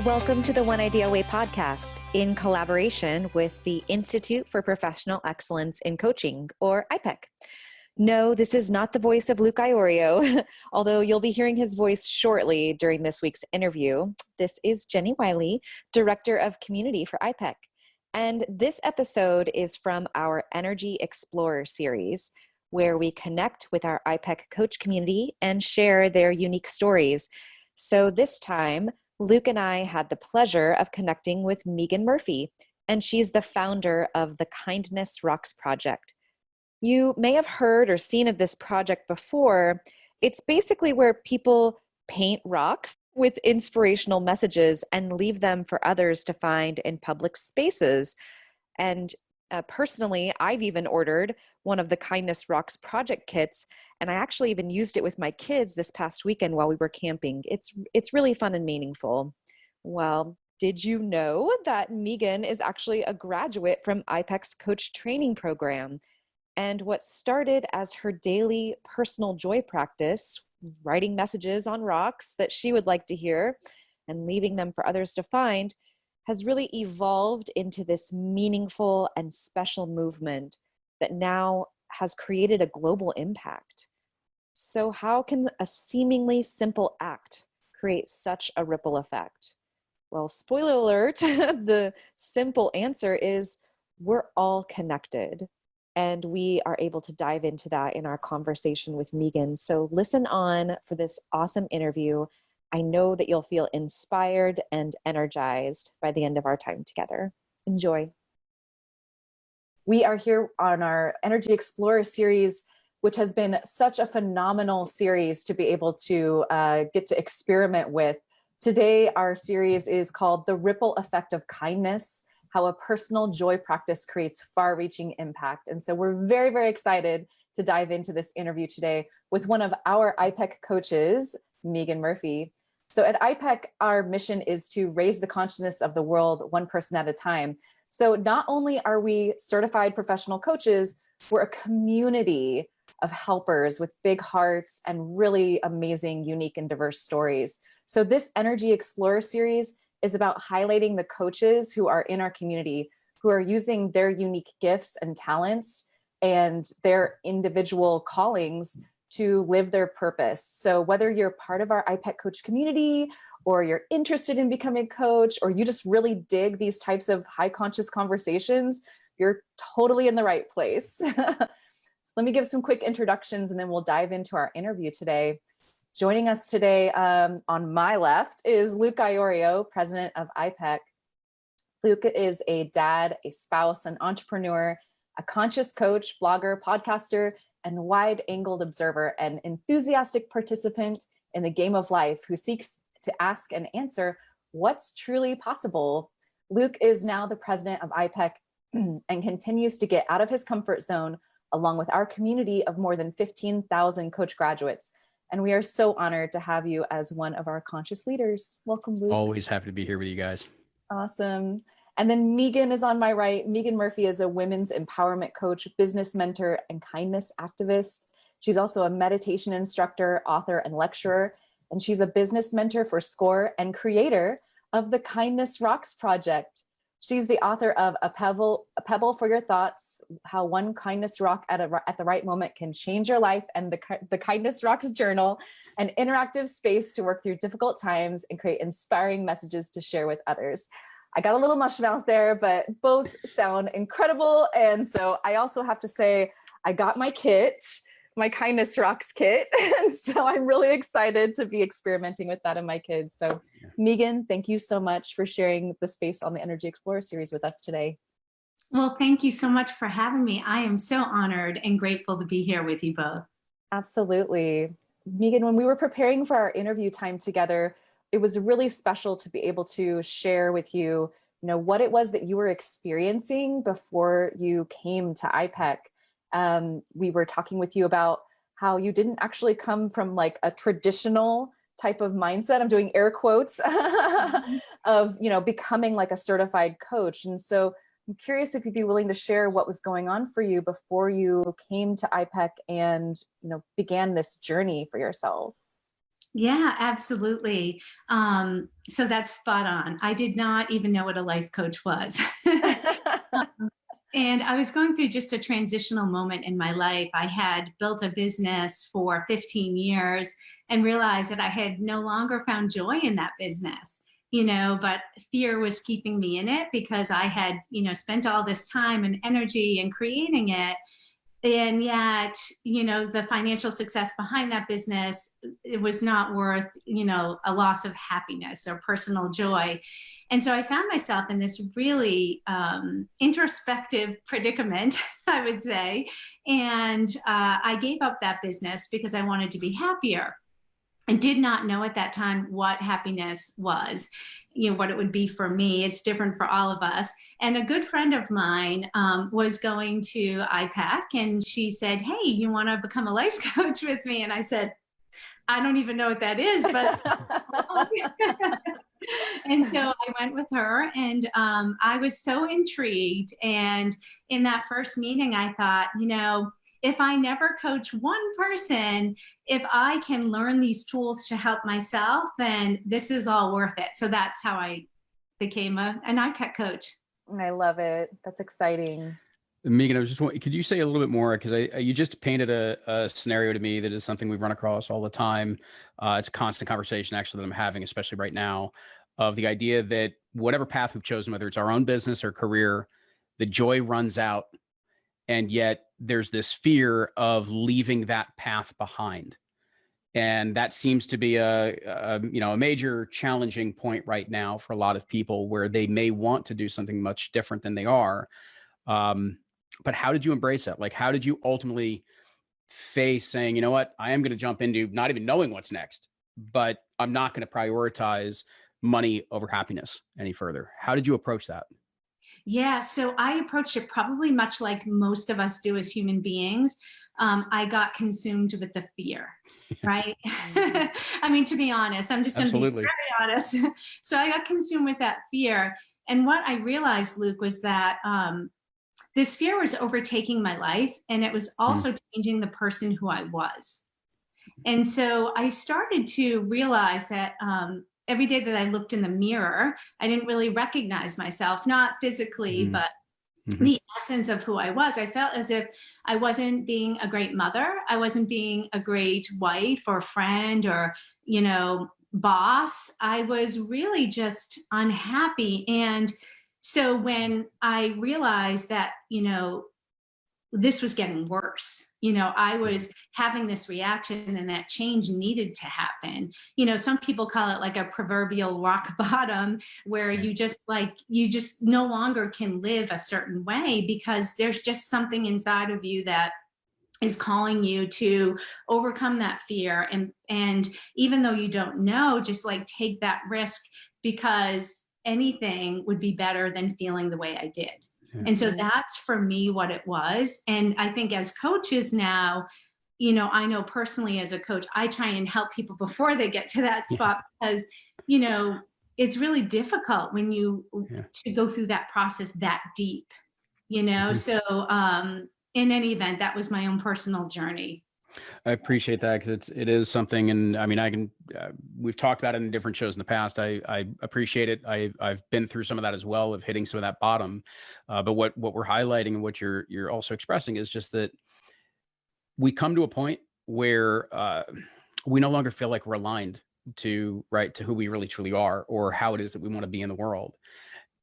Welcome to the One Idea Way podcast in collaboration with the Institute for Professional Excellence in Coaching, or iPEC. No, this is not the voice of Luke Iorio, although you'll be hearing his voice shortly during this week's interview. This is Jenny Wiley, Director of Community for iPEC. And this episode is from our Energy Explorer series, where we connect with our iPEC coach community and share their unique stories. So this time, Luke and I had the pleasure of connecting with Megan Murphy, and she's the founder of the Kindness Rocks Project. You may have heard or seen of this project before. It's basically where people paint rocks with inspirational messages and leave them for others to find in public spaces. And personally, I've even ordered one of the Kindness Rocks project kits, and I actually even used it with my kids this past weekend while we were camping. It's really fun and meaningful. Well, did you know that Megan is actually a graduate from iPEC's coach training program? And what started as her daily personal joy practice, writing messages on rocks that she would like to hear and leaving them for others to find, has really evolved into this meaningful and special movement that now has created a global impact. So how can a seemingly simple act create such a ripple effect? Well, spoiler alert, the simple answer is we're all connected. And we are able to dive into that in our conversation with Megan. So listen on for this awesome interview. I know that you'll feel inspired and energized by the end of our time together. Enjoy. We are here on our Energy Explorer series, which has been such a phenomenal series to be able to get to experiment with. Today, our series is called The Ripple Effect of Kindness: How a Personal Joy Practice Creates Far-Reaching Impact. And so we're very, very excited to dive into this interview today with one of our iPEC coaches, Megan Murphy. So at iPEC, our mission is to raise the consciousness of the world one person at a time. So not only are we certified professional coaches, we're a community of helpers with big hearts and really amazing, unique, and diverse stories. So this Energy Explorer series is about highlighting the coaches who are in our community, who are using their unique gifts and talents and their individual callings to live their purpose. So whether you're part of our iPEC coach community, or you're interested in becoming a coach, or you just really dig these types of high conscious conversations, you're totally in the right place. So let me give some quick introductions and then we'll dive into our interview today. Joining us today on my left is Luke Iorio, president of iPEC. Luke is a dad, a spouse, an entrepreneur, a conscious coach, blogger, podcaster, and wide-angled observer, and enthusiastic participant in the game of life who seeks to ask and answer what's truly possible. Luke is now the president of iPEC and continues to get out of his comfort zone along with our community of more than 15,000 coach graduates. And we are so honored to have you as one of our conscious leaders. Welcome, Luke. Always happy to be here with you guys. Awesome. And then Megan is on my right. Megan Murphy is a women's empowerment coach, business mentor, and kindness activist. She's also a meditation instructor, author, and lecturer. And she's a business mentor for SCORE and creator of the Kindness Rocks Project. She's the author of A Pebble For Your Thoughts: How One Kindness Rock at the Right Moment Can Change Your Life, and the Kindness Rocks Journal, an interactive space to work through difficult times and create inspiring messages to share with others. I got a little mush mouth there, but both sound incredible. And so I also have to say, I got my kit, my Kindness Rocks kit. And so I'm really excited to be experimenting with that in my kids. So Megan, thank you so much for sharing the space on the Energy Explorer series with us today. Well, thank you so much for having me. I am so honored and grateful to be here with you both. Absolutely. Megan, when we were preparing for our interview time together, it was really special to be able to share with you, what it was that you were experiencing before you came to iPEC. We were talking with you about how you didn't actually come from like a traditional type of mindset. I'm doing air quotes of, becoming like a certified coach. And so I'm curious if you'd be willing to share what was going on for you before you came to iPEC and, began this journey for yourself. Yeah, absolutely. So that's spot on. I did not even know what a life coach was. And I was going through just a transitional moment in my life. I had built a business for 15 years and realized that I had no longer found joy in that business, but fear was keeping me in it because I had, spent all this time and energy in creating it. And yet, the financial success behind that business, it was not worth, a loss of happiness or personal joy. And so I found myself in this really introspective predicament, I would say. And I gave up that business because I wanted to be happier. I did not know at that time what happiness was, what it would be for me. It's different for all of us. And a good friend of mine was going to iPEC, and she said, "Hey, you want to become a life coach with me?" And I said, "I don't even know what that is, but." And so I went with her, and I was so intrigued. And in that first meeting, I thought, if I never coach one person, if I can learn these tools to help myself, then this is all worth it. So that's how I became an iPEC coach. I love it. That's exciting. Megan, I was just wondering, could you say a little bit more? Because you just painted a scenario to me that is something we run across all the time. It's a constant conversation, actually, that I'm having, especially right now, of the idea that whatever path we've chosen, whether it's our own business or career, the joy runs out. And yet there's this fear of leaving that path behind. And that seems to be a major challenging point right now for a lot of people, where they may want to do something much different than they are. But how did you embrace that? Like, how did you ultimately face saying, you know what, I am going to jump into not even knowing what's next, but I'm not going to prioritize money over happiness any further? How did you approach that? Yeah, so I approached it probably much like most of us do as human beings. I got consumed with the fear, right? I mean, to be honest, I'm just going to be Absolutely. very honest. So I got consumed with that fear. And what I realized, Luke, was that this fear was overtaking my life, and it was also changing the person who I was. And so I started to realize that every day that I looked in the mirror, I didn't really recognize myself, not physically, but the essence of who I was. I felt as if I wasn't being a great mother. I wasn't being a great wife or friend or, boss. I was really just unhappy. And so when I realized that, this was getting worse. I was having this reaction, and that change needed to happen. Some people call it like a proverbial rock bottom, where you just no longer can live a certain way because there's just something inside of you that is calling you to overcome that fear. And even though you don't know, just like take that risk, because anything would be better than feeling the way I did. And so that's for me what it was. And I think as coaches now, I know personally as a coach, I try and help people before they get to that spot, because, it's really difficult when you to go through that process that deep, So in any event, that was my own personal journey. I appreciate that, because it is something, and I mean, we've talked about it in different shows in the past. I appreciate it. I've been through some of that as well, of hitting some of that bottom. But what we're highlighting and what you're also expressing is just that we come to a point where we no longer feel like we're aligned to who we really truly are, or how it is that we want to be in the world.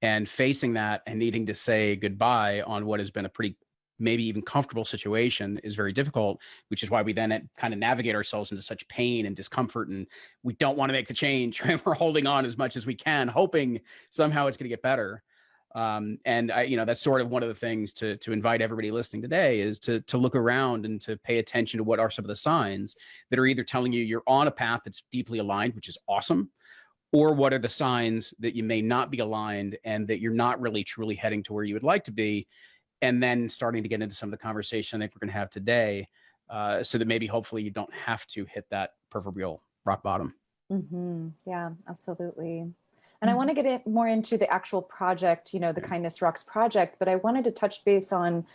And facing that and needing to say goodbye on what has been a pretty, maybe even comfortable situation, is very difficult, which is why we then kind of navigate ourselves into such pain and discomfort, and we don't want to make the change. Right? We're holding on as much as we can, hoping somehow it's going to get better. And that's sort of one of the things to invite everybody listening today, is to look around and to pay attention to what are some of the signs that are either telling you you're on a path that's deeply aligned, which is awesome, or what are the signs that you may not be aligned and that you're not really truly heading to where you would like to be. And then starting to get into some of the conversation I think we're going to have today, so that maybe hopefully you don't have to hit that proverbial rock bottom. Yeah, absolutely. And I want to get more into the actual project, the Kindness Rocks project, but I wanted to touch base on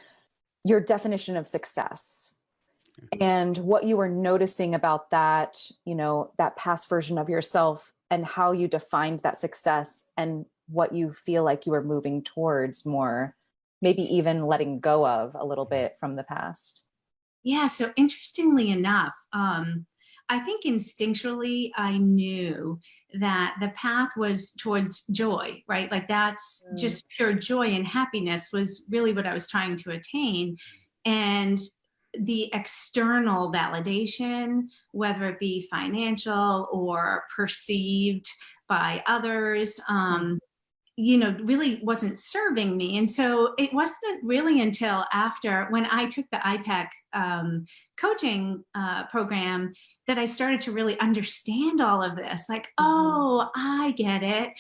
your definition of success. and what you were noticing about that, that past version of yourself, and how you defined that success, and what you feel like you were moving towards more, maybe even letting go of a little bit from the past. Yeah. So interestingly enough, I think instinctually I knew that the path was towards joy, right? Like that's just pure joy and happiness was really what I was trying to attain. And the external validation, whether it be financial or perceived by others, really wasn't serving me. And so it wasn't really until after, when I took the iPEC coaching program, that I started to really understand all of this. Like, oh, I get it.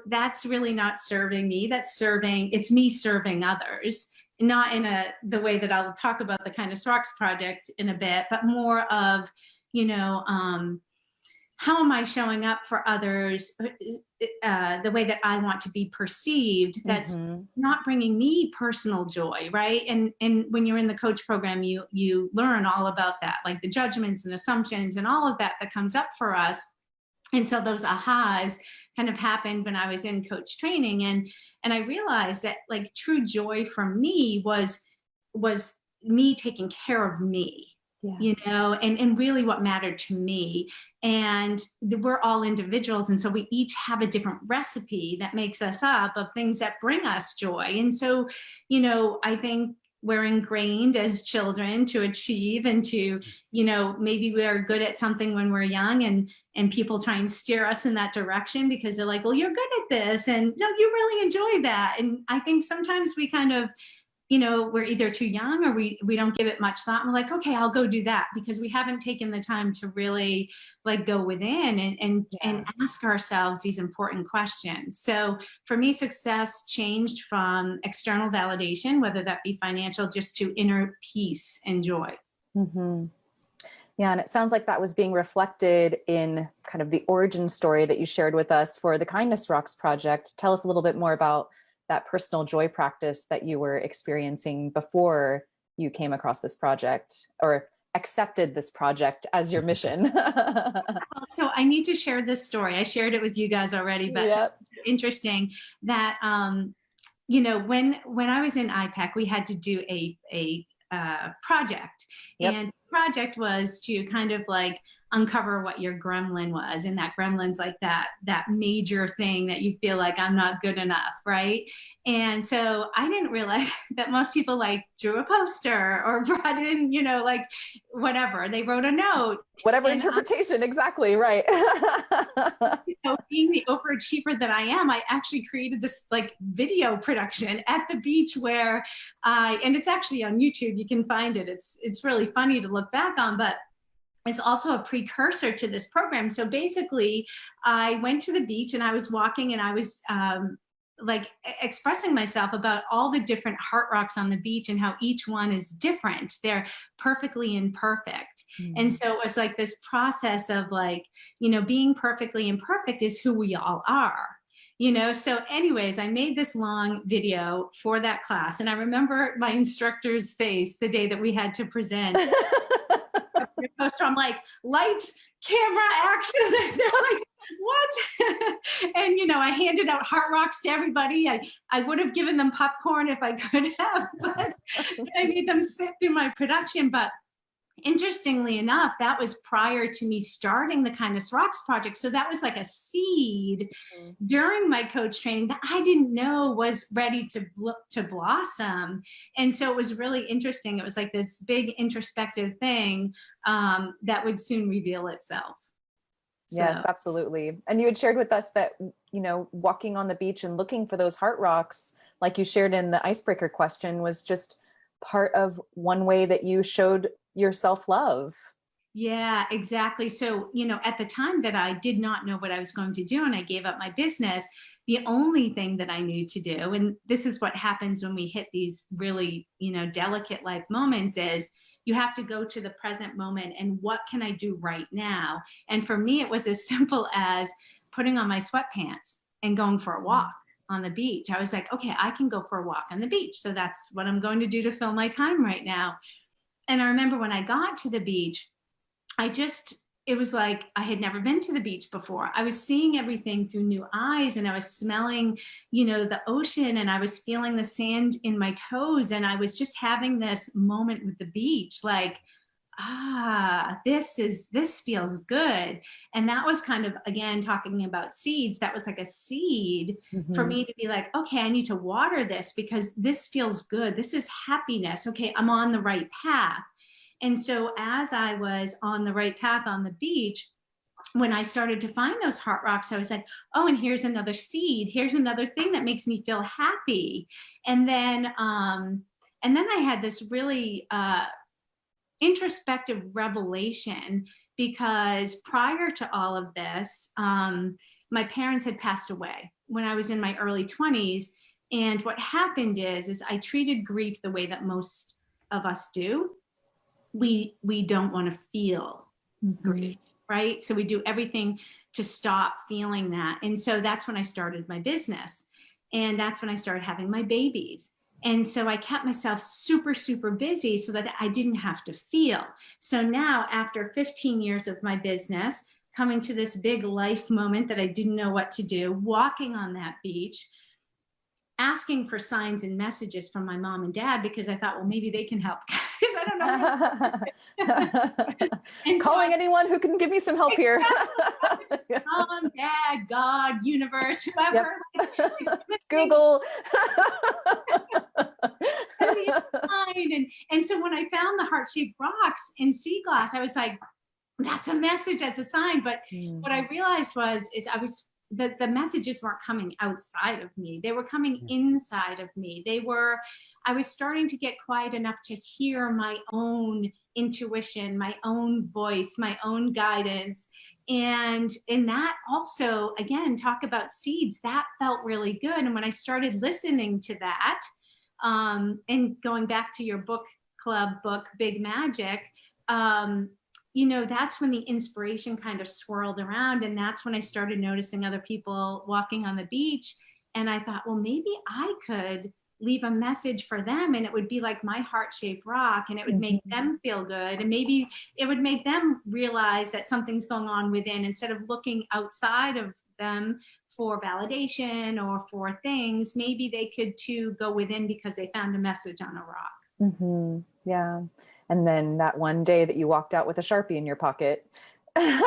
That's really not serving me. It's me serving others. Not in the way that I'll talk about the Kindness Rocks project in a bit, but more of, how am I showing up for others the way that I want to be perceived, that's not bringing me personal joy, right? And when you're in the coach program, you learn all about that, like the judgments and assumptions and all of that comes up for us. And so those ahas kind of happened when I was in coach training, and I realized that like true joy for me was me taking care of me. Yeah. And really what mattered to me. And we're all individuals. And so we each have a different recipe that makes us up of things that bring us joy. And so, I think we're ingrained as children to achieve and to, maybe we're good at something when we're young, and people try and steer us in that direction because they're like, well, you're good at this. And no, you really enjoy that. And I think sometimes we kind of, we're either too young or we don't give it much thought. And we're like, okay, I'll go do that, because we haven't taken the time to really like go within and ask ourselves these important questions. So for me, success changed from external validation, whether that be financial, just to inner peace and joy. Yeah. And it sounds like that was being reflected in kind of the origin story that you shared with us for the Kindness Rocks project. Tell us a little bit more about that personal joy practice that you were experiencing before you came across this project, or accepted this project as your mission. So I need to share this story. I shared it with you guys already, but it's interesting that, when I was in iPEC, we had to do a project. And the project was to kind of like uncover what your gremlin was. And that gremlin's like that major thing that you feel like I'm not good enough, right? And so I didn't realize that most people like drew a poster or brought in, like whatever. They wrote a note. Whatever interpretation, exactly, right. Being the overachiever that I am, I actually created this like video production at the beach where and it's actually on YouTube, you can find it. It's really funny to look back on, but it's also a precursor to this program. So basically, I went to the beach and I was walking and I was like expressing myself about all the different heart rocks on the beach and how each one is different. They're perfectly imperfect. And so it was like this process of like, being perfectly imperfect is who we all are. So anyways, I made this long video for that class. And I remember my instructor's face the day that we had to present. So I'm like, lights, camera, action. And they're like, what? And, I handed out heart rocks to everybody. I would have given them popcorn if I could have, but I made them sit through my production. But interestingly enough, that was prior to me starting the Kindness Rocks project. So that was like a seed during my coach training that I didn't know was ready to blossom. And so it was really interesting. It was like this big introspective thing that would soon reveal itself. Yes, absolutely. And you had shared with us that, walking on the beach and looking for those heart rocks, like you shared in the icebreaker question, was just part of one way that you showed your self-love. Yeah, exactly. So, at the time that I did not know what I was going to do and I gave up my business, the only thing that I knew to do, and this is what happens when we hit these really, delicate life moments, is you have to go to the present moment and what can I do right now? And for me, it was as simple as putting on my sweatpants and going for a walk on the beach. I was like, okay, I can go for a walk on the beach. So that's what I'm going to do to fill my time right now. And I remember when I got to the beach, it was like I had never been to the beach before. I was seeing everything through new eyes, and I was smelling, the ocean, and I was feeling the sand in my toes. And I was just having this moment with the beach, like, this feels good. And that was kind of, again, talking about seeds. That was like a seed for me to be like, okay, I need to water this because this feels good. This is happiness. Okay, I'm on the right path. And so as I was on the right path on the beach, when I started to find those heart rocks, I was like, oh, and here's another seed. Here's another thing that makes me feel happy. And then I had this really introspective revelation, because prior to all of this, my parents had passed away when I was in my early 20s. And what happened is I treated grief the way that most of us do. We don't want to feel grief, right? So we do everything to stop feeling that. And so that's when I started my business. And that's when I started having my babies. And so I kept myself super, super busy so that I didn't have to feel. So now, after 15 years of my business, coming to this big life moment that I didn't know what to do, walking on that beach, asking for signs and messages from my mom and dad, because I thought, well, maybe they can help, because I don't know. And calling anyone who can give me some help here. Mom, dad, God, universe, whoever. Google. And so when I found the heart-shaped rocks in sea glass, I was like, that's a message, that's a sign. But what I realized the messages weren't coming outside of me. They were coming inside of me. I was starting to get quiet enough to hear my own intuition, my own voice, my own guidance. And in that also, again, talk about seeds, that felt really good. And when I started listening to that, and going back to your book club book, Big Magic, that's when the inspiration kind of swirled around. And that's when I started noticing other people walking on the beach. And I thought, well, maybe I could leave a message for them, and it would be like my heart-shaped rock, and it would make them feel good. And maybe it would make them realize that something's going on within, instead of looking outside of them for validation or for things. Maybe they could too go within because they found a message on a rock. Yeah. And then that one day that you walked out with a Sharpie in your pocket. And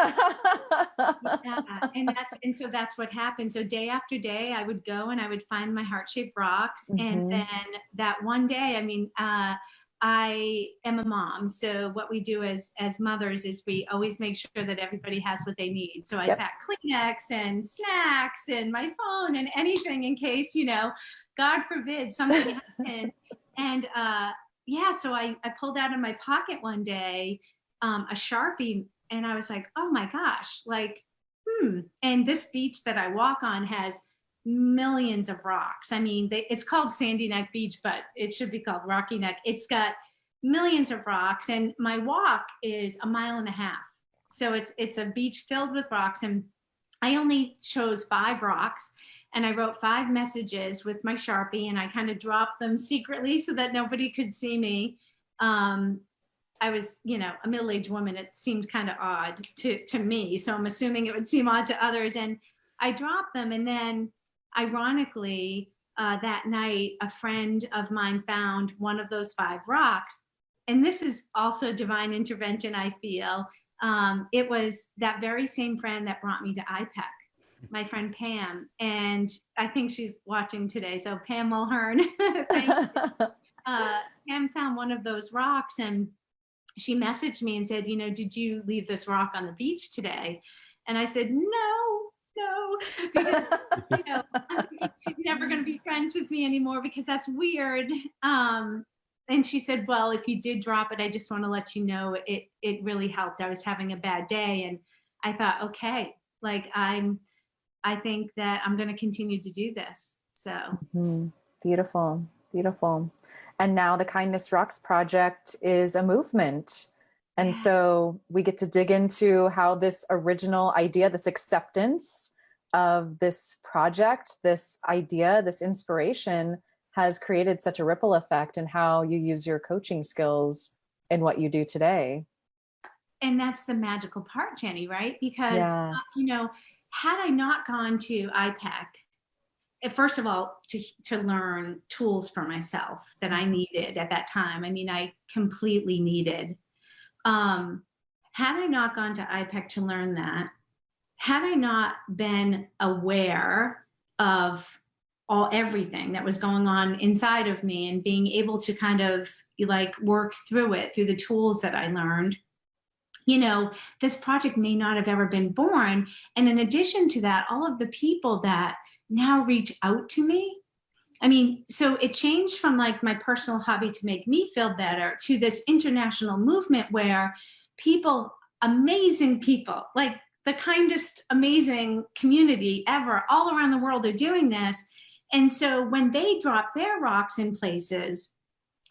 so that's what happened. So day after day, I would go and I would find my heart-shaped rocks. And then that one day, I am a mom. So what we do as mothers is we always make sure that everybody has what they need. So I pack Kleenex and snacks and my phone and anything in case, God forbid something happened. And so I pulled out of my pocket one day a Sharpie, and I was like, oh my gosh, and this beach that I walk on has millions of rocks. It's called Sandy Neck Beach, but it should be called Rocky Neck. It's got millions of rocks, and my walk is 1.5 miles. So it's a beach filled with rocks, and I only chose 5 rocks. And I wrote 5 messages with my Sharpie, and I kind of dropped them secretly so that nobody could see me. I was, a middle-aged woman. It seemed kind of odd to me. So I'm assuming it would seem odd to others. And I dropped them. And then ironically, that night, a friend of mine found one of those 5 rocks. And this is also divine intervention, I feel. It was that very same friend that brought me to iPEC. My friend Pam, and I think she's watching today. So Pam Mulhern, Pam found one of those rocks, and she messaged me and said, did you leave this rock on the beach today? And I said, no, because she's never going to be friends with me anymore because that's weird. And she said, well, if you did drop it, I just want to let you know it really helped. I was having a bad day, and I thought, okay, I think that I'm going to continue to do this. So Beautiful, beautiful. And now the Kindness Rocks project is a movement. And so we get to dig into how this original idea, this acceptance of this project, this idea, this inspiration has created such a ripple effect, and how you use your coaching skills in what you do today. And that's the magical part, Jenny, right? Because, Yeah. had I not gone to iPEC, first of all, to learn tools for myself that I needed at that time. I mean, I completely needed. Had I not gone to iPEC to learn that, had I not been aware of everything that was going on inside of me and being able to kind of like work through it through the tools that I learned, this project may not have ever been born. And in addition to that, all of the people that now reach out to me, I mean, so it changed from like my personal hobby to make me feel better to this international movement where amazing people, like the kindest, amazing community ever, all around the world are doing this. And so when they drop their rocks in places,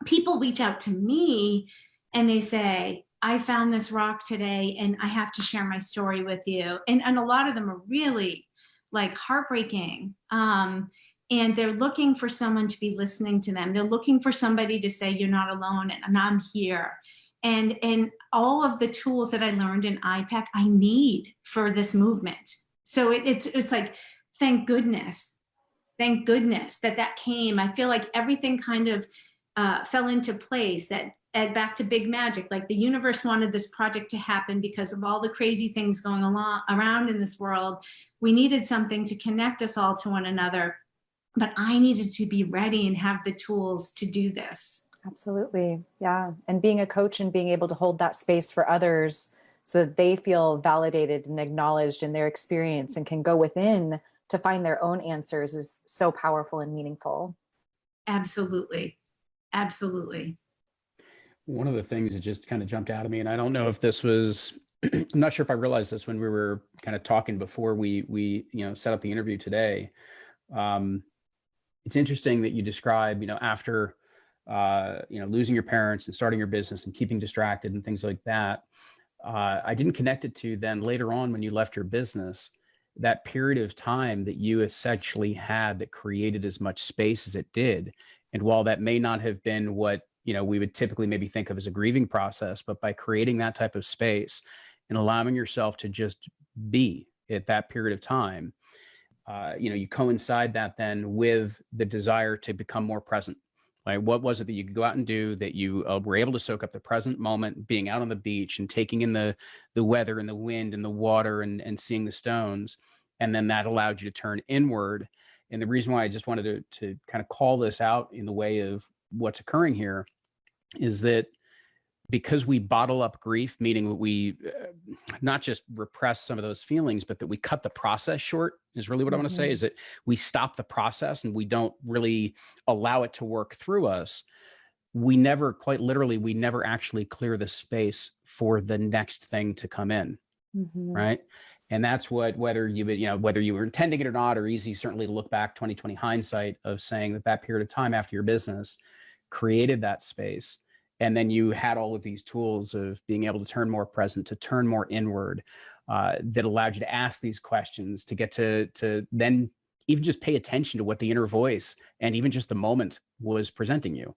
people reach out to me and they say, I found this rock today and I have to share my story with you. And a lot of them are really like heartbreaking. And they're looking for someone to be listening to them. They're looking for somebody to say, you're not alone and I'm here. And all of the tools that I learned in iPEC, I need for this movement. So it's like, thank goodness that came. I feel like everything kind of fell into place, back to big magic. Like the universe wanted this project to happen because of all the crazy things going around in this world. We needed something to connect us all to one another, but I needed to be ready and have the tools to do this. Absolutely. Yeah. And being a coach and being able to hold that space for others so that they feel validated and acknowledged in their experience and can go within to find their own answers is so powerful and meaningful. Absolutely. Absolutely. One of the things that just kind of jumped out at me, and I don't know if this was, I'm not sure if I realized this when we were kind of talking before we set up the interview today. It's interesting that you describe, after, losing your parents and starting your business and keeping distracted and things like that. I didn't connect it to then later on when you left your business, that period of time that you essentially had that created as much space as it did. And while that may not have been what, we would typically maybe think of as a grieving process, but by creating that type of space and allowing yourself to just be at that period of time, you coincide that then with the desire to become more present. Like, what was it that you could go out and do that you were able to soak up the present moment, being out on the beach and taking in the weather and the wind and the water and seeing the stones. And then that allowed you to turn inward. And the reason why I just wanted to kind of call this out in the way of what's occurring here is that because we bottle up grief, meaning that we not just repress some of those feelings, but that we cut the process short is really what I want to say, is that we stop the process and we don't really allow it to work through us. We never actually clear the space for the next thing to come in. Right. And that's whether you were intending it or not, or easy certainly to look back 2020 hindsight of saying that period of time after your business created that space. And then you had all of these tools of being able to turn more present, to turn more inward, that allowed you to ask these questions, to get to then even just pay attention to what the inner voice and even just the moment was presenting you,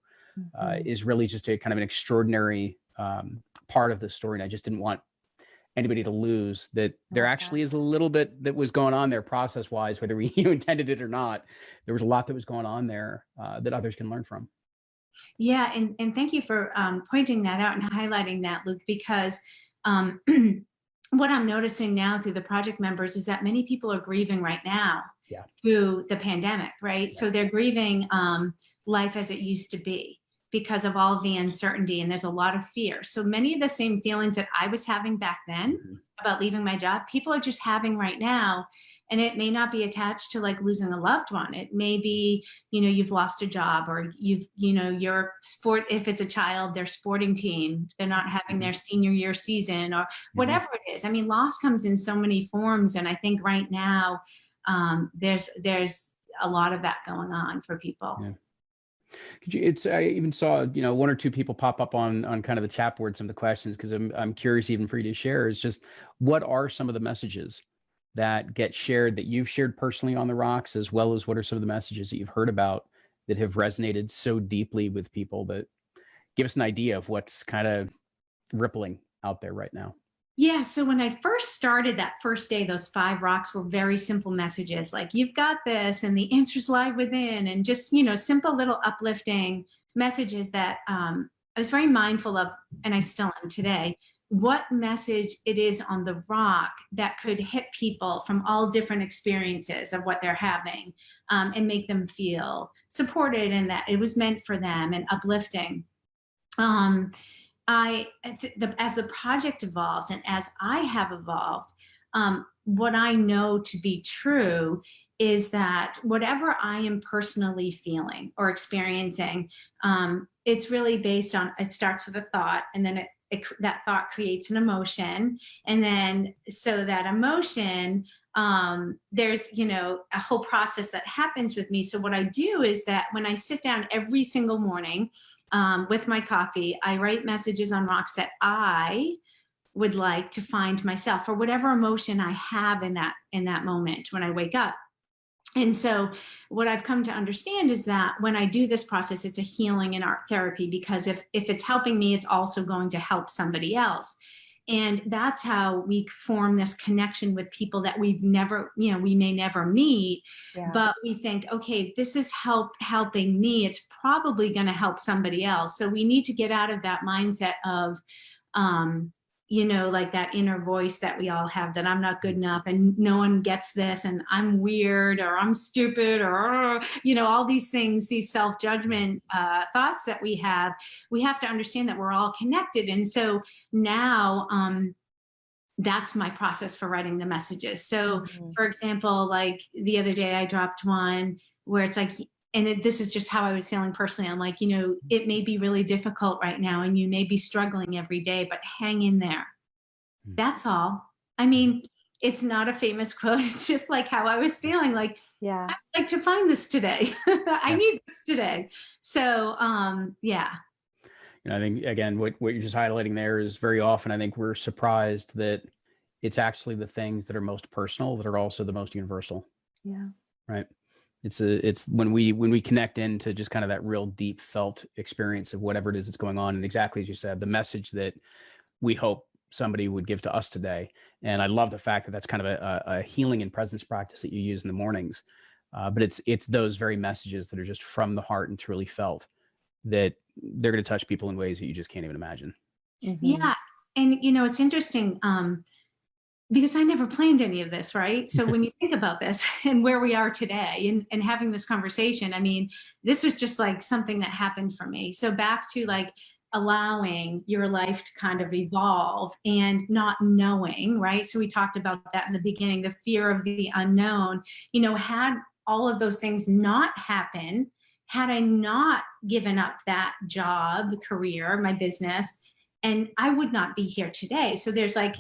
is really just a kind of an extraordinary part of the story. And I just didn't want anybody to lose that there actually is a little bit that was going on there process wise, whether we intended it or not. There was a lot that was going on there that others can learn from. Yeah, and thank you for pointing that out and highlighting that, Luke, because what I'm noticing now through the project members is that many people are grieving right now through the pandemic, right? So they're grieving life as it used to be because of all of the uncertainty, and there's a lot of fear. So many of the same feelings that I was having back then about leaving my job, people are just having right now. And it may not be attached to like losing a loved one. It may be, you've lost a job, or your sport, if it's a child, their sporting team, they're not having their senior year season, or whatever it is. I mean, loss comes in so many forms. And I think right now there's a lot of that going on for people. Yeah. I even saw, one or two people pop up on kind of the chat board, some of the questions, because I'm curious even for you to share, is just what are some of the messages that get shared, that you've shared personally on the rocks, as well as what are some of the messages that you've heard about that have resonated so deeply with people that, give us an idea of what's kind of rippling out there right now. Yeah. So when I first started that first day, those 5 rocks were very simple messages like, you've got this, and the answers lie within, and just, simple little uplifting messages that I was very mindful of, and I still am today, what message it is on the rock that could hit people from all different experiences of what they're having, and make them feel supported, and that it was meant for them and uplifting. As the project evolves and as I have evolved, what I know to be true is that whatever I am personally feeling or experiencing, it's really based on, it starts with a thought, and then that thought creates an emotion. And then, so that emotion, there's, a whole process that happens with me. So what I do is that when I sit down every single morning, with my coffee, I write messages on rocks that I would like to find myself, for whatever emotion I have in that moment when I wake up. And so what I've come to understand is that when I do this process, it's a healing and art therapy, because if it's helping me, it's also going to help somebody else. And that's how we form this connection with people that we've never, we may never meet, but we think, okay, this is helping me, it's probably going to help somebody else. So we need to get out of that mindset of, like that inner voice that we all have, that I'm not good enough and no one gets this, and I'm weird, or I'm stupid, or, all these things, these self-judgment thoughts that we have to understand that we're all connected. And so now, that's my process for writing the messages. So for example, like the other day I dropped one where it's like, and this is just how I was feeling personally. I'm like, it may be really difficult right now, and you may be struggling every day, but hang in there. That's all. I mean, it's not a famous quote. It's just like how I was feeling, like, I'd like to find this today. I need this today. So, yeah. I think, again, what you're just highlighting there is very often, I think we're surprised that it's actually the things that are most personal that are also the most universal. Yeah. Right. It's when we connect into just kind of that real deep felt experience of whatever it is that's going on. And exactly as you said, the message that we hope somebody would give to us today. And I love the fact that that's kind of a healing and presence practice that you use in the mornings. But it's those very messages that are just from the heart and truly felt, that they're going to touch people in ways that you just can't even imagine. Yeah. And, it's interesting, because I never planned any of this, right? So when you think about this and where we are today and having this conversation, I mean, this was just like something that happened for me. So back to like allowing your life to kind of evolve and not knowing, right? So we talked about that in the beginning, the fear of the unknown, had all of those things not happen, had I not given up that job, career, my business, and I would not be here today. So there's like,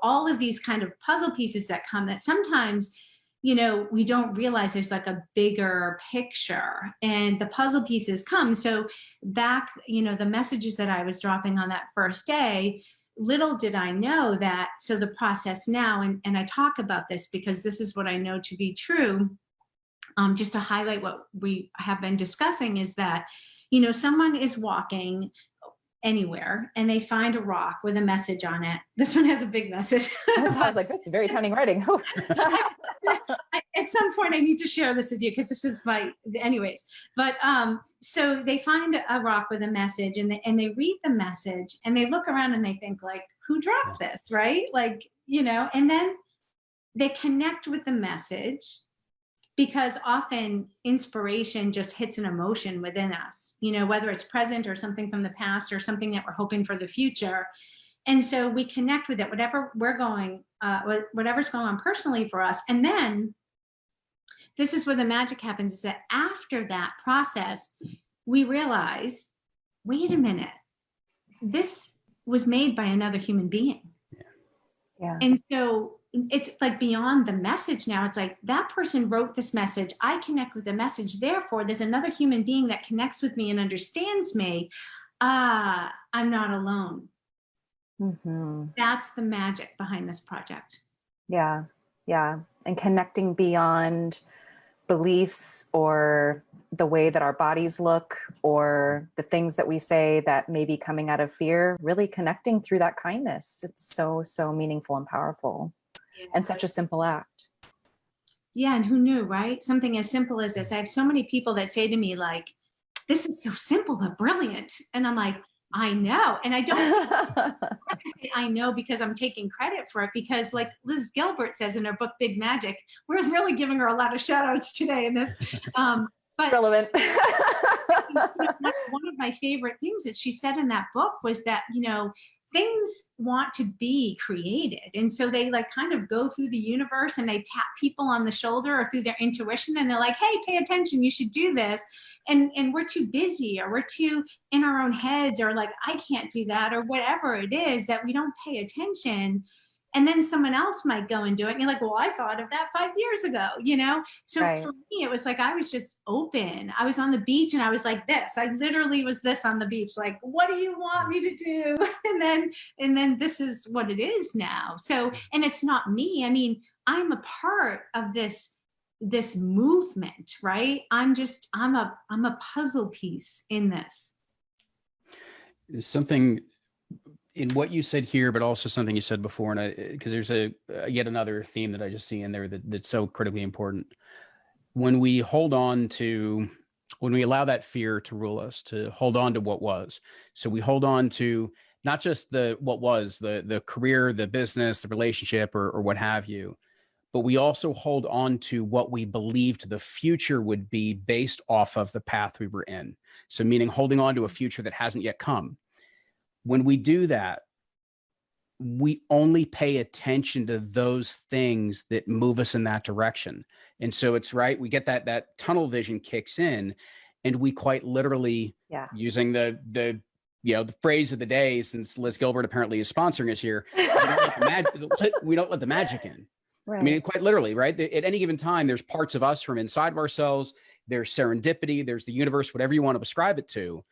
all of these kind of puzzle pieces that come that sometimes, we don't realize there's like a bigger picture, and the puzzle pieces come. So back, the messages that I was dropping on that first day, little did I know that, so the process now, and I talk about this because this is what I know to be true, just to highlight what we have been discussing, is that, someone is walking anywhere and they find a rock with a message on it. This one has a big message. I was like, that's very telling writing. At some point I need to share this with you, because this is anyways. But so they find a rock with a message, and they read the message, and they look around and they think like, who dropped this, right? Like, and then they connect with the message, because often inspiration just hits an emotion within us, whether it's present or something from the past or something that we're hoping for the future. And so we connect with it, whatever's going on personally for us. And then this is where the magic happens, is that after that process, we realize, wait a minute, this was made by another human being. Yeah. And so it's like beyond the message now. It's like, that person wrote this message. I connect with the message. Therefore, there's another human being that connects with me and understands me. I'm not alone. That's the magic behind this project. Yeah. Yeah. And connecting beyond beliefs or the way that our bodies look or the things that we say that may be coming out of fear, really connecting through that kindness. It's so, so meaningful and powerful, and such a simple act. Yeah. And who knew, right? Something as simple as this. I have so many people that say to me, like, this is so simple but brilliant. And I'm like, I know. And I don't say I know because I'm taking credit for it, because like Liz Gilbert says in her book, Big Magic, we're really giving her a lot of shout outs today in this. But relevant. One of my favorite things that she said in that book was that, things want to be created. And so they like kind of go through the universe and they tap people on the shoulder or through their intuition. And they're like, hey, pay attention, you should do this. And we're too busy, or we're too in our own heads, or like, I can't do that, or whatever it is, that we don't pay attention. And then someone else might go and do it. And you're like, well, I thought of that 5 years ago, So Right. for me, it was like, I was just open. I was on the beach and I was like this. I literally was this on the beach. Like, what do you want me to do? And then this is what it is now. So, and it's not me. I mean, I'm a part of this movement, right? I'm a puzzle piece in this. There's something in what you said here, but also something you said before, and because there's yet another theme that I just see in there that's so critically important. When we allow that fear to rule us, to hold on to what was, so we hold on to not just what was the career, the business, the relationship, or what have you, but we also hold on to what we believed the future would be based off of the path we were in. So meaning holding on to a future that hasn't yet come. When we do that, we only pay attention to those things that move us in that direction. And so it's right. We get that tunnel vision kicks in, and we quite literally, using the phrase of the day, since Liz Gilbert apparently is sponsoring us here, we don't let the magic in. Right. I mean, quite literally, right? At any given time, there's parts of us from inside of ourselves. There's serendipity. There's the universe, whatever you want to ascribe it to.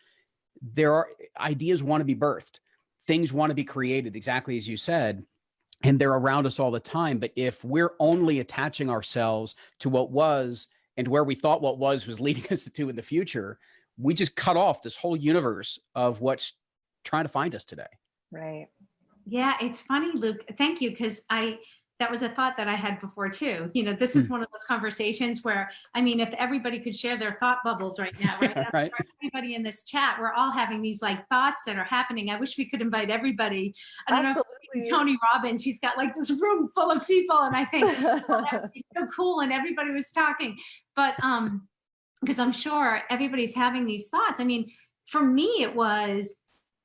There are ideas want to be birthed. Things want to be created, exactly as you said, and they're around us all the time. But if we're only attaching ourselves to what was and where we thought what was leading us to in the future, we just cut off this whole universe of what's trying to find us today. Right. Yeah, it's funny, Luke. Thank you, because that was a thought that I had before too. This is one of those conversations where, I mean, if everybody could share their thought bubbles right now, right? Right. Everybody in this chat, we're all having these like thoughts that are happening. I wish we could invite everybody. I don't know if Tony Robbins, she's got like this room full of people, and I think that would be so cool, and everybody was talking. But because I'm sure everybody's having these thoughts. I mean, for me, it was,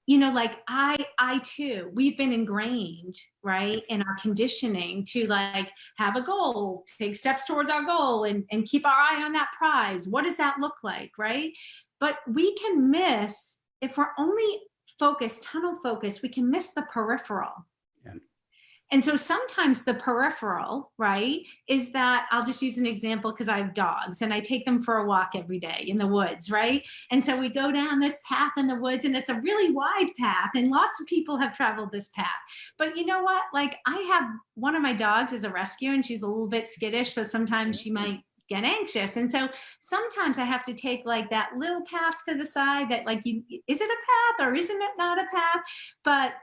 like I too, we've been ingrained, right, in our conditioning to like have a goal, take steps towards our goal, and keep our eye on that prize. What does that look like, right? But we can miss, if we're only focused, tunnel focused, we can miss the peripheral. Yeah. And so sometimes the peripheral, right, is that, I'll just use an example because I have dogs and I take them for a walk every day in the woods, right? And so we go down this path in the woods, and it's a really wide path, and lots of people have traveled this path. But you know what? Like, I have one of my dogs is a rescue, and she's a little bit skittish, so sometimes she might get anxious. And so sometimes I have to take like that little path to the side that like, is it a path or isn't it not a path? But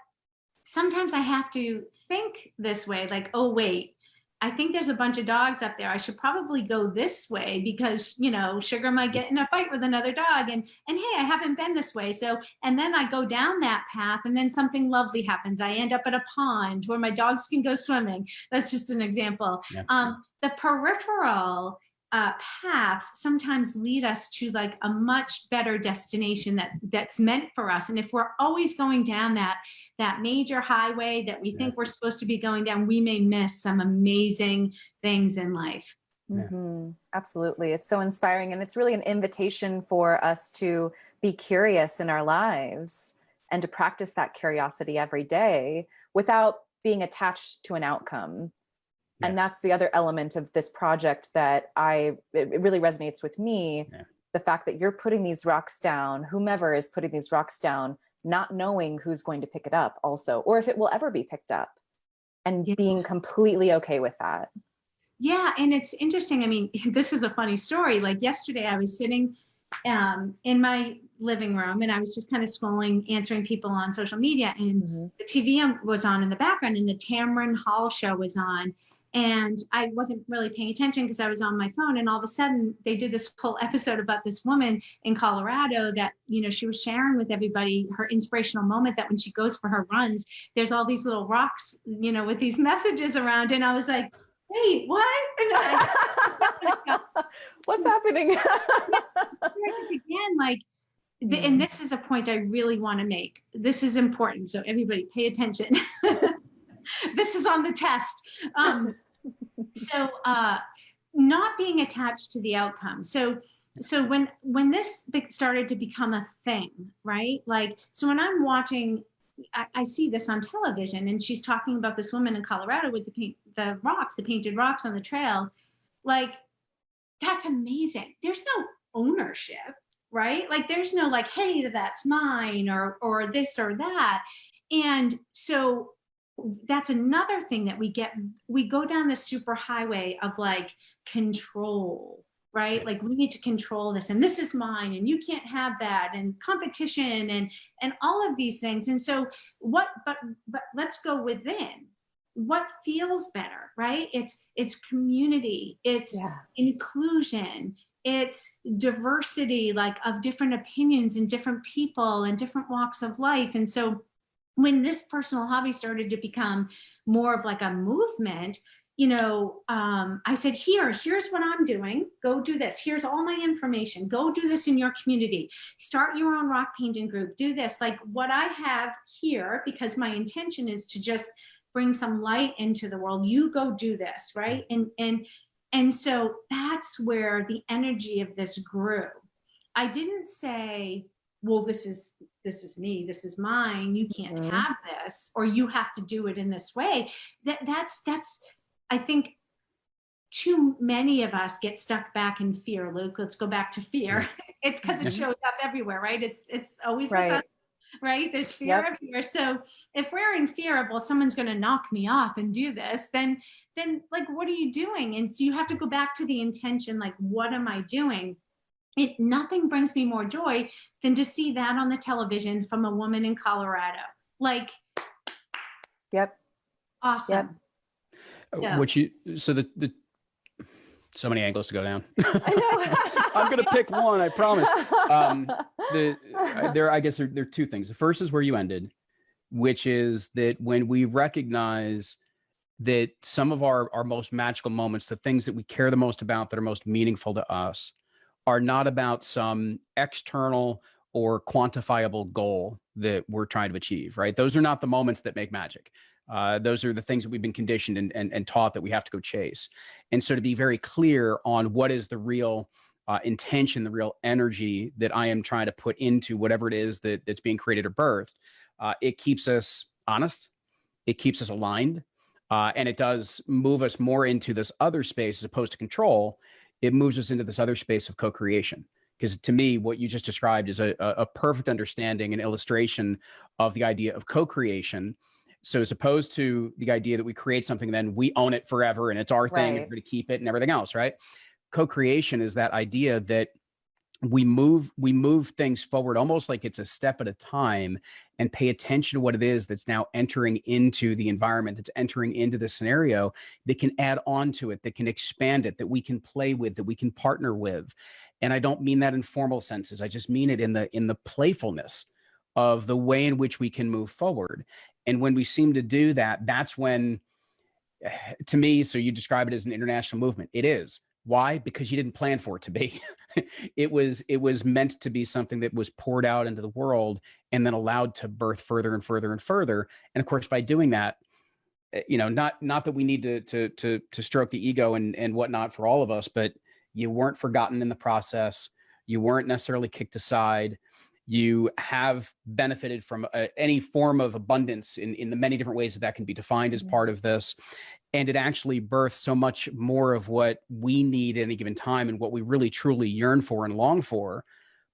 sometimes I have to think this way, like, oh, wait, I think there's a bunch of dogs up there. I should probably go this way because, Sugar might get in a fight with another dog. And hey, I haven't been this way. So, and then I go down that path, and then something lovely happens. I end up at a pond where my dogs can go swimming. That's just an example. Yeah. The peripheral paths sometimes lead us to like a much better destination that's meant for us. And if we're always going down that major highway that we think we're supposed to be going down, we may miss some amazing things in life. Mm-hmm. Absolutely. It's so inspiring. And it's really an invitation for us to be curious in our lives and to practice that curiosity every day without being attached to an outcome. Yes. And that's the other element of this project that it really resonates with me. Yeah. The fact that you're putting these rocks down, whomever is putting these rocks down, not knowing who's going to pick it up also, or if it will ever be picked up, and being completely okay with that. Yeah, and it's interesting. I mean, this is a funny story. Like yesterday, I was sitting in my living room and I was just kind of scrolling, answering people on social media, and the TV was on in the background, and the Tamron Hall show was on. And I wasn't really paying attention because I was on my phone. And all of a sudden, they did this whole episode about this woman in Colorado that, you know, she was sharing with everybody her inspirational moment that when she goes for her runs, there's all these little rocks, you know, with these messages around. And I was like, wait, what? And What's happening? because again, like, and this is a point I really want to make. This is important. So everybody pay attention. This is on the test. So not being attached to the outcome. So when this started to become a thing, right? Like, so when I'm watching, I see this on television, and she's talking about this woman in Colorado with the painted rocks on the trail. Like, that's amazing. There's no ownership, right? Like, there's no like, hey, that's mine, or this or that. And so that's another thing that we go down the super highway of like control, right? Like, we need to control this, and this is mine, and you can't have that, and competition, and all of these things. And so but let's go within. What feels better, right? It's community, it's inclusion, it's diversity, like, of different opinions and different people and different walks of life. And so when this personal hobby started to become more of like a movement, you know, I said, here's what I'm doing. Go do this. Here's all my information. Go do this in your community. Start your own rock painting group. Do this. Like, what I have here, because my intention is to just bring some light into the world. You go do this, right? And so that's where the energy of this grew. I didn't say, well, this is me, this is mine, you can't have this, or you have to do it in this way. That's I think too many of us get stuck back in fear. Luke, let's go back to fear. It's because it shows up everywhere, right? It's always with us, right? There's fear everywhere. So if we're in fear of, well, someone's going to knock me off and do this, then like, what are you doing? And so you have to go back to the intention, like, what am I doing? Nothing brings me more joy than to see that on the television from a woman in Colorado. Like, awesome. So many angles to go down. I know. I'm going to pick one, I promise. I guess there are two things. The first is where you ended, which is that when we recognize that some of our most magical moments, the things that we care the most about, that are most meaningful to us, are not about some external or quantifiable goal that we're trying to achieve, right? Those are not the moments that make magic. Those are the things that we've been conditioned and taught that we have to go chase. And so to be very clear on what is the real intention, the real energy that I am trying to put into whatever it is that's being created or birthed, it keeps us honest, it keeps us aligned, and it does move us more into this other space as opposed to control. It moves us into this other space of co-creation. Because to me, what you just described is a perfect understanding and illustration of the idea of co-creation. So as opposed to the idea that we create something, then we own it forever and it's our thing, and we're going to keep it and everything else, right? Co-creation is that idea that we move things forward almost like it's a step at a time, and pay attention to what it is that's now entering into the environment, that's entering into the scenario, that can add on to it, that can expand it, that we can play with, that we can partner with. And I don't mean that in formal senses. I just mean it in the playfulness of the way in which we can move forward. And when we seem to do that, that's when, to me, so you describe it as an international movement. It is. Why? Because you didn't plan for it to be. It was meant to be something that was poured out into the world and then allowed to birth further and further and further. And of course, by doing that, you know, not that we need to stroke the ego and whatnot for all of us, but you weren't forgotten in the process. You weren't necessarily kicked aside. You have benefited from any form of abundance in the many different ways that can be defined as part of this. And it actually births so much more of what we need at any given time and what we really truly yearn for and long for,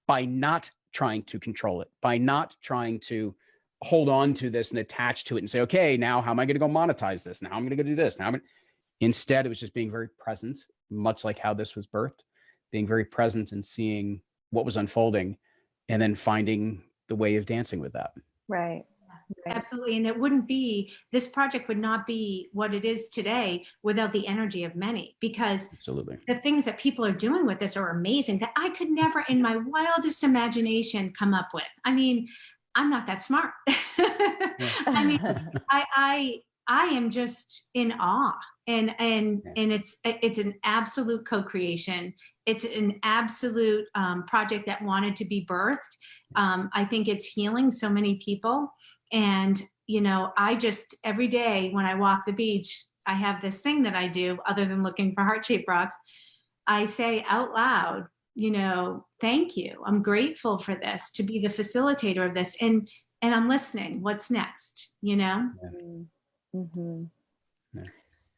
by not trying to control it, by not trying to hold on to this and attach to it and say, okay, now how am I going to go monetize this? Now I'm going to go do this. Now Instead, it was just being very present, much like how this was birthed, being very present and seeing what was unfolding, and then finding the way of dancing with that. Right. Right. Absolutely. And it wouldn't be, this project would not be what it is today without the energy of many, because Absolutely. the things that people are doing with this are amazing that I could never in my wildest imagination come up with. I mean, I'm not that smart. I mean, I am just in awe, and it's an absolute co-creation. It's an absolute project that wanted to be birthed. I think it's healing so many people. And, you know, I just, every day when I walk the beach, I have this thing that I do other than looking for heart-shaped rocks. I say out loud, you know, thank you. I'm grateful for this, to be the facilitator of this. And I'm listening. What's next, you know? Mm-hmm.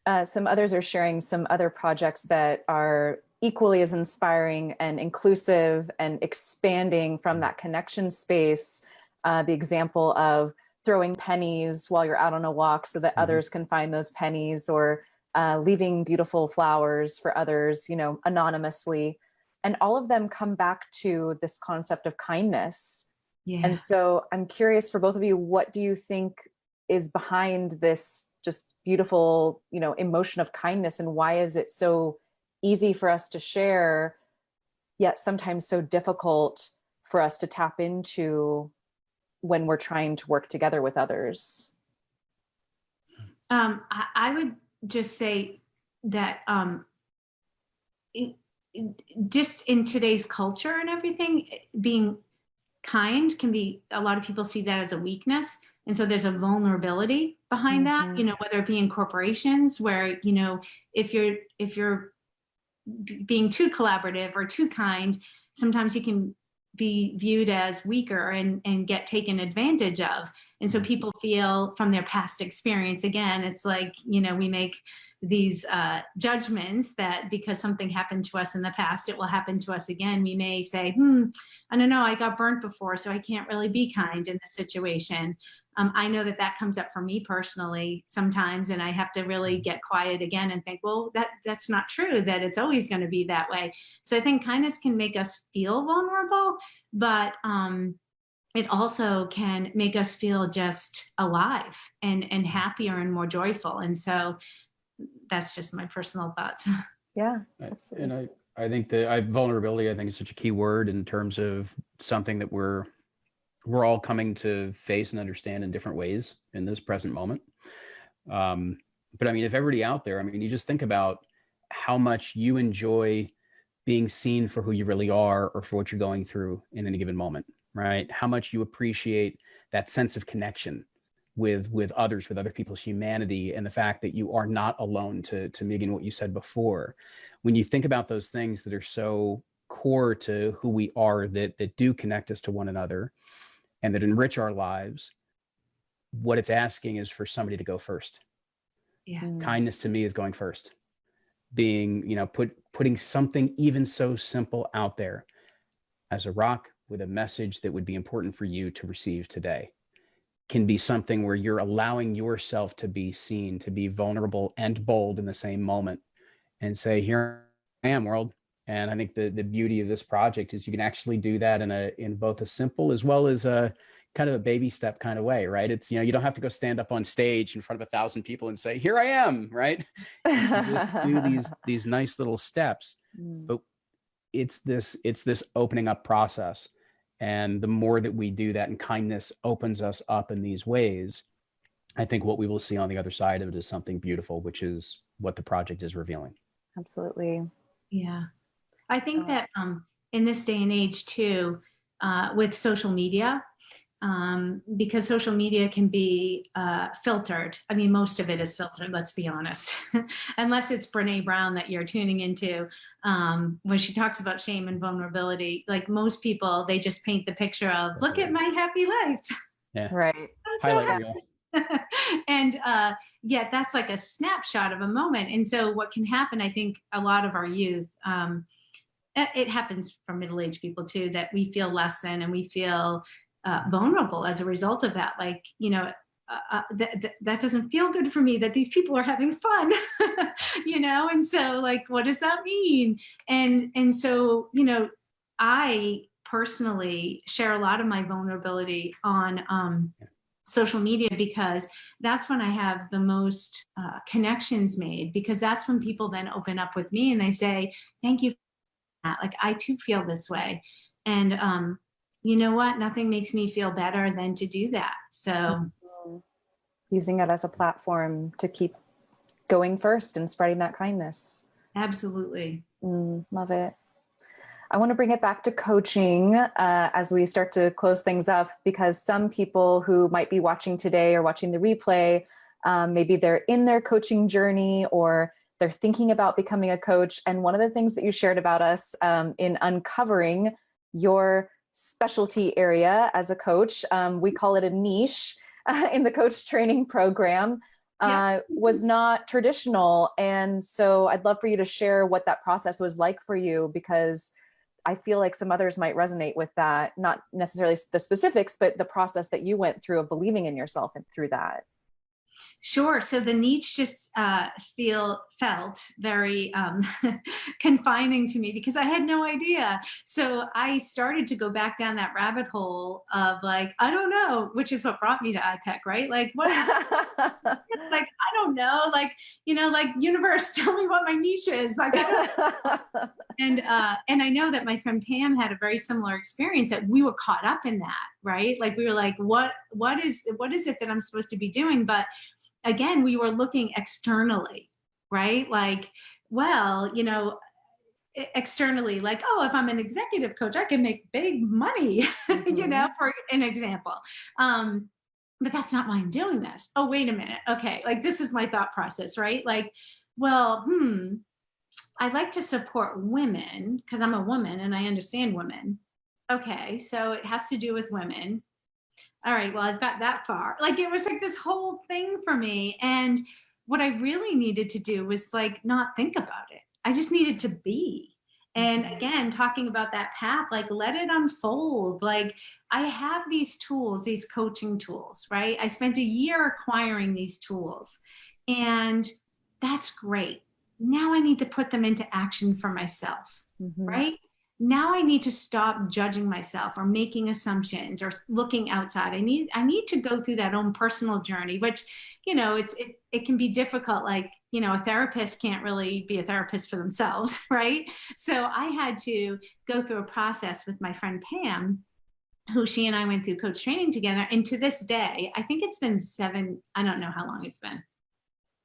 Yeah. Some others are sharing some other projects that are equally as inspiring and inclusive and expanding from that connection space. The example of throwing pennies while you're out on a walk so that others can find those pennies, or leaving beautiful flowers for others, you know, anonymously. And all of them come back to this concept of kindness. Yeah. And so I'm curious for both of you, what do you think is behind this just beautiful, you know, emotion of kindness, and why is it so easy for us to share, yet sometimes so difficult for us to tap into when we're trying to work together with others? I would just say that just in today's culture and everything, being kind can be, a lot of people see that as a weakness. And so there's a vulnerability behind that, you know, whether it be in corporations where, you know, if you're being too collaborative or too kind, sometimes you can be viewed as weaker and get taken advantage of. And so people feel from their past experience, again, it's like, you know, we make these judgments that because something happened to us in the past, it will happen to us again. We may say, I don't know, I got burnt before, so I can't really be kind in this situation. I know that comes up for me personally sometimes, and I have to really get quiet again and think, well, that's not true, that it's always going to be that way. So I think kindness can make us feel vulnerable, but it also can make us feel just alive and happier and more joyful. And so that's just my personal thoughts. Yeah, absolutely. And I think that vulnerability, I think, is such a key word in terms of something that we're all coming to face and understand in different ways in this present moment. But I mean, if everybody out there, I mean, you just think about how much you enjoy being seen for who you really are, or for what you're going through in any given moment, right? How much you appreciate that sense of connection with others, with other people's humanity, and the fact that you are not alone, to Megan, what you said before. When you think about those things that are so core to who we are, that do connect us to one another and that enrich our lives, what it's asking is for somebody to go first. Yeah. Kindness to me is going first. Being, you know, putting something even so simple out there as a rock with a message that would be important for you to receive today can be something where you're allowing yourself to be seen, to be vulnerable and bold in the same moment, and say, here I am, world. And I think the beauty of this project is you can actually do that in both a simple as well as a kind of a baby step kind of way, right? It's, you know, you don't have to go stand up on stage in front of 1,000 people and say, here I am, right? You can just do these nice little steps, but it's this opening up process. And the more that we do that, and kindness opens us up in these ways, I think what we will see on the other side of it is something beautiful, which is what the project is revealing. Absolutely. Yeah. I think that in this day and age too, with social media, because social media can be filtered. I mean, most of it is filtered, let's be honest, unless it's Brene Brown that you're tuning into, when she talks about shame and vulnerability. Like most people, they just paint the picture of, look at my happy life. Yeah. Right. I'm so Highlight happy. reel. And yeah, that's like a snapshot of a moment. And so what can happen, I think a lot of our youth, it happens for middle-aged people too, that we feel less than, and we feel vulnerable as a result of that. Like, you know, that doesn't feel good for me, that these people are having fun, and so like, what does that mean? And so, I personally share a lot of my vulnerability on social media, because that's when I have the most connections made, because that's when people then open up with me and they say, thank you for that. Like, I too feel this way. And you know what? Nothing makes me feel better than to do that. So using it as a platform to keep going first and spreading that kindness. Absolutely. Love it. I want to bring it back to coaching as we start to close things up, because some people who might be watching today or watching the replay, maybe they're in their coaching journey or they're thinking about becoming a coach. And one of the things that you shared about us in uncovering your specialty area as a coach, we call it a niche in the coach training program, was not traditional. And so I'd love for you to share what that process was like for you, because I feel like some others might resonate with that, not necessarily the specifics, but the process that you went through of believing in yourself and through that. Sure. So the niche just felt very confining to me, because I had no idea. So I started to go back down that rabbit hole of like, I don't know, which is what brought me to iPEC, right? Like, what? Like, I don't know, like, like, universe, tell me what my niche is. Like, I don't and I know that my friend Pam had a very similar experience, that we were caught up in that, right? Like, we were like, what is it that I'm supposed to be doing? But again, we were looking externally, right? Like, well, externally, like, oh, if I'm an executive coach, I can make big money, for an example. But that's not why I'm doing this. Oh, wait a minute. Okay. Like, this is my thought process, right? Like, well, I'd like to support women because I'm a woman and I understand women. Okay. So it has to do with women. All right, well, I've got that far. Like, it was like this whole thing for me. And what I really needed to do was like not think about it. I just needed to be. And again, talking about that path, like, let it unfold. Like, I have these tools, these coaching tools, right? I spent a year acquiring these tools, and that's great. Now I need to put them into action for myself, right? Now I need to stop judging myself or making assumptions or looking outside. I need to go through that own personal journey, which, it can be difficult. Like, a therapist can't really be a therapist for themselves, right? So I had to go through a process with my friend Pam, who she and I went through coach training together. And to this day, I think it's been I don't know how long it's been.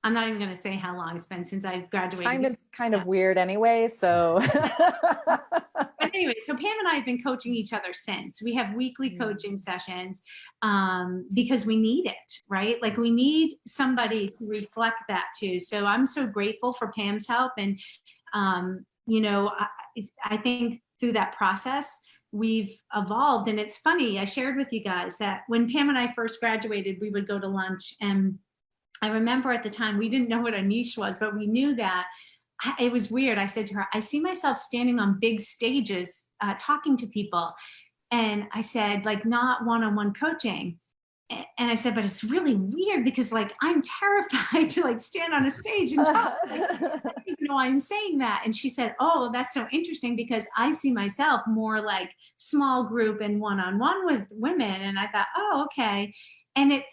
I'm not even going to say how long it's been since I've graduated. Time is kind of weird anyway, so. But anyway, so Pam and I have been coaching each other since. We have weekly coaching sessions because we need it, right? Like, we need somebody to reflect that too. So I'm so grateful for Pam's help. And, I think through that process, we've evolved. And it's funny, I shared with you guys that when Pam and I first graduated, we would go to lunch, and I remember at the time we didn't know what a niche was, but we knew that it was weird. I said to her, I see myself standing on big stages, talking to people. And I said, like, not one-on-one coaching. And I said, but it's really weird because, like, I'm terrified to like stand on a stage and talk. Like, I don't even know why I'm saying that. And she said, oh, that's so interesting because I see myself more like small group and one-on-one with women. And I thought, oh, okay. And it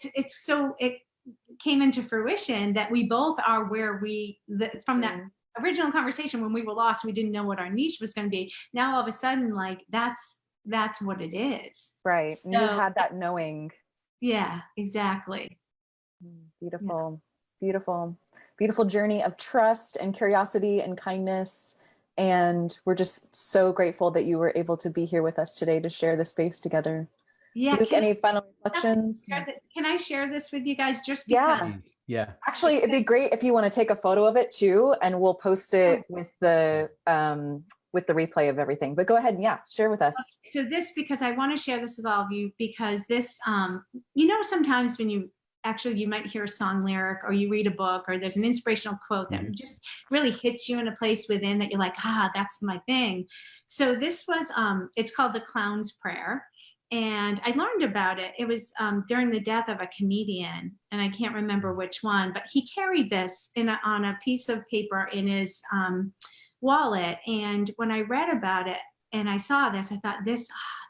came into fruition that we both are where from that original conversation when we were lost, we didn't know what our niche was going to be. Now all of a sudden, like, that's what it is. Right. So, you had that knowing. Yeah, exactly. Beautiful, beautiful, beautiful journey of trust and curiosity and kindness. And we're just so grateful that you were able to be here with us today to share the space together. Yeah. Luke, any final reflections? Can I share this with you guys just because? Yeah. Actually, it'd be great if you want to take a photo of it too, and we'll post it with the replay of everything. But go ahead and share with us. So this, because I want to share this with all of you, because this, sometimes when you might hear a song lyric or you read a book or there's an inspirational quote that just really hits you in a place within that you're like, that's my thing. So this was, it's called The Clown's Prayer. And I learned about it. It was during the death of a comedian, and I can't remember which one, but he carried this on a piece of paper in his wallet. And when I read about it and I saw this, I thought,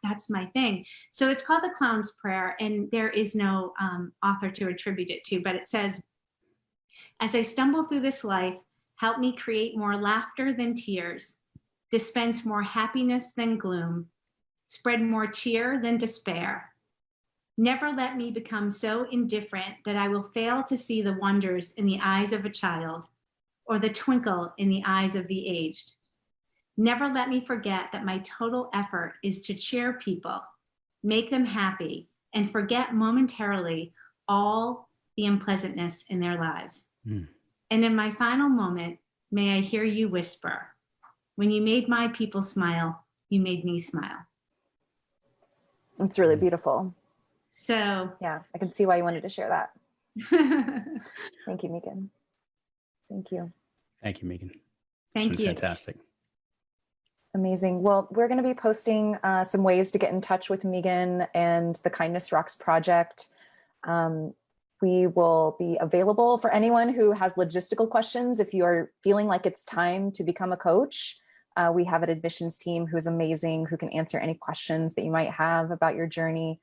that's my thing. So it's called the Clown's Prayer, and there is no author to attribute it to, but it says, "As I stumble through this life, help me create more laughter than tears, dispense more happiness than gloom, spread more cheer than despair. Never let me become so indifferent that I will fail to see the wonders in the eyes of a child or the twinkle in the eyes of the aged. Never let me forget that my total effort is to cheer people, make them happy, and forget momentarily all the unpleasantness in their lives. And in my final moment, may I hear you whisper, when you made my people smile, you made me smile." It's really beautiful. So yeah, I can see why you wanted to share that. Thank you, Megan. Thank you. Thank you, Megan. Thank you. Fantastic. Amazing. Well, we're going to be posting some ways to get in touch with Megan and the Kindness Rocks project. We will be available for anyone who has logistical questions. If you are feeling like it's time to become a coach, we have an admissions team who's amazing, who can answer any questions that you might have about your journey.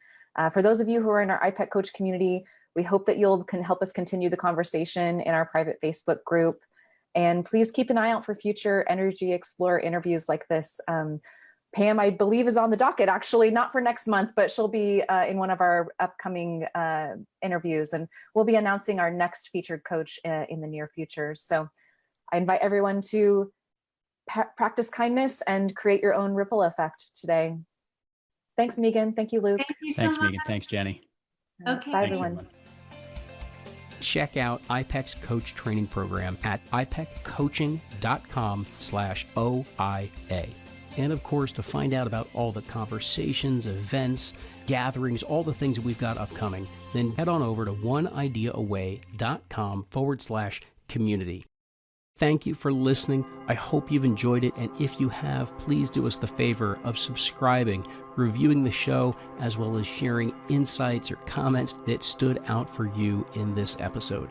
For those of you who are in our iPEC coach community, we hope that you'll can help us continue the conversation in our private Facebook group. And please keep an eye out for future Energy Explorer interviews like this. Pam, I believe, is on the docket, actually, not for next month, but she'll be in one of our upcoming interviews. And we'll be announcing our next featured coach in the near future. So I invite everyone to practice kindness and create your own ripple effect today. Thanks, Megan. Thank you, Luke. Thank you so Thanks, much. Megan. Thanks, Jenny. Okay. Bye, Thanks, everyone. Check out iPEC's coach training program at ipeccoaching.com/OIA. And of course, to find out about all the conversations, events, gatherings, all the things that we've got upcoming, then head on over to oneideaaway.com/community. Thank you for listening. I hope you've enjoyed it. And if you have, please do us the favor of subscribing, reviewing the show, as well as sharing insights or comments that stood out for you in this episode.